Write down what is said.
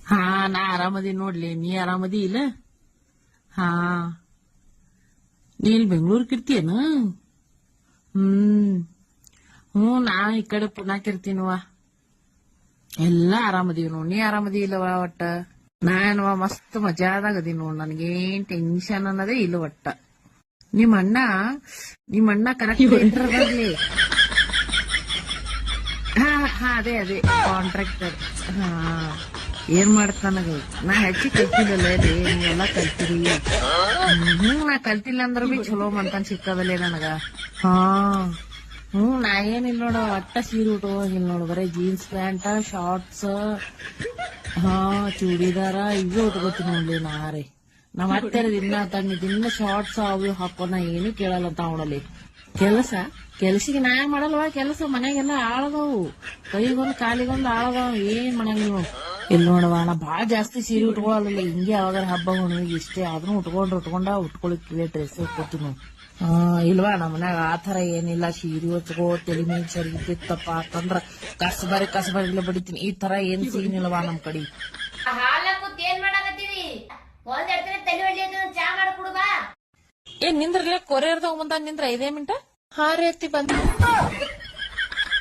ಹಾ ನಾ ಆರಾಮದಿ ನೋಡ್ಲಿ, ನೀ ಆರಾಮದಿ ಇಲ್ಲ? ಹಾ ನೀ ಇಲ್ಲಿ ಬೆಂಗಳೂರಿಗೆ ಇರ್ತೀಯನ? ಹ್ಮ್ ನಾ ಈ ಕಡೆ ಪುನಾಕ್ ಇರ್ತೀನವ. ಎಲ್ಲಾ ಆರಾಮದೀವಿ ನೋಡ್, ನೀ ಆರಾಮದಿ ಇಲ್ಲವ ಒಟ್ಟ? ನಾನವ ಮಸ್ತ್ ಮಜಾದಾಗ ಅದೀನಿ ನೋಡ್, ನನ್ಗೇನ್ ಟೆನ್ಷನ್ ಅನ್ನೋದೇ ಇಲ್ಲ ಒಟ್ಟ. ನಿಮ್ಮ ಅಣ್ಣ ಕರೆಕ್ಟ್ ಬರ್ಲಿ. ಹಾ ಅದೇ ಕಾಂಟ್ರಾಕ್ಟರ್. ಹಾ ಏನ್ ಮಾಡ್ತಾನಗ? ನಾ ಹೆಚ್ಚಿ ಕಲ್ತಿಲ್ಲಲ್ಲ, ನೀವೆಲ್ಲಾ ಕಲ್ತಿರಿ. ನಾ ಕಲ್ತಿಲ್ಲ ಅಂದ್ರ ಬಿ ಚಲೋ ಮಾಡ್ತಾನ ಸಿಕ್ಕದಲ್ಲೇ ನನಗ. ಹಾ ನಾ ಏನಿಲ್ಲ ನೋಡ, ಒಟ್ಟ ಸೀರೆ ಉಟ್ಕೋಗಿಲ್ಲ ನೋಡು, ಬರೀ ಜೀನ್ಸ್ ಪ್ಯಾಂಟ್ ಶಾರ್ಟ್ಸ್, ಹಾ ಚೂಡಿದಾರ ಇವೆ ಉಟ್ಕೋತೀನಿ ನೋಡ್ಲಿ ನಾರೇ. ನಾವ್ ಮತ್ತೆ ದಿನ ಶಾರ್ಟ್ಸ್ ಅವು ಹಾಕೋನ ಏನು ಕೇಳಲ್ಲ ಅಂತ ಅವನಲ್ಲಿ. ಕೆಲ್ಸಿಗೆ ನಾ ಮಾಡಲ್ವಾ ಕೆಲಸ, ಮನೆಗೆಲ್ಲ ಆಳದವು, ಕೈಗೊಂದು ಕಾಲಿಗೊಂದು ಆಳದವ, ಏನ್ ಮಾಡಂಗಿಲ್ಲ ನೋಡು. ಇಲ್ಲಿ ನೋಡವ, ನಾ ಬಾಳ ಜಾಸ್ತಿ ಸೀರೆ ಉಟ್ಕೊಳ್ಳಲ್ಲ, ಹಿಂಗೆ ಯಾವಾಗ ಹಬ್ಬ ಹುಣ್ಣಿಗೆ ಇಷ್ಟೇ, ಅದನ್ನು ಉಟ್ಕೊಳಿಕ್ಕೆ ಡ್ರೆಸ್ ಉಟ್ಕೋತೀನಿ ನೋಡು. ಇಲ್ವಾ ನಮ್ಮ ಮನ್ಯಾಗ ಆತರ ಏನಿಲ್ಲ, ಸೀರೆ ಹೊಚ್ಕೋ ತಲೆ ಮೇಲೆ ಸರಿಗೆ ಬಿತ್ತಪ್ಪ ಅಂತಂದ್ರ ಕಸಬರಿ ಇಲ್ಲ ಬಡಿತೀನಿ, ಈ ತರ ಏನ್ ಸೀನ್ ಇಲ್ವಾ ನಮ್ ಕಡೆ. ಹಾಲ ಕೂತ್ ಏನ್ ಮಾಡಾಕತ್ತೀರಿ? ಒಂದ್ ಎಡ್ತೀನಿ ತಲೆ ಹೊಡ್ಲಿ, ಚಾ ಮಾಡ್ಕೊಡು ಬಾ. ನಿಂದ್ರಲ್ಲ ಕೊರಿಯರ್ ತಗೊಂಬಂದ ನಿಂದ್ರ 5 ಮಿನಿಟ್. ಹಾ ರೀ ಅತ್ತಿ ಬಂದ.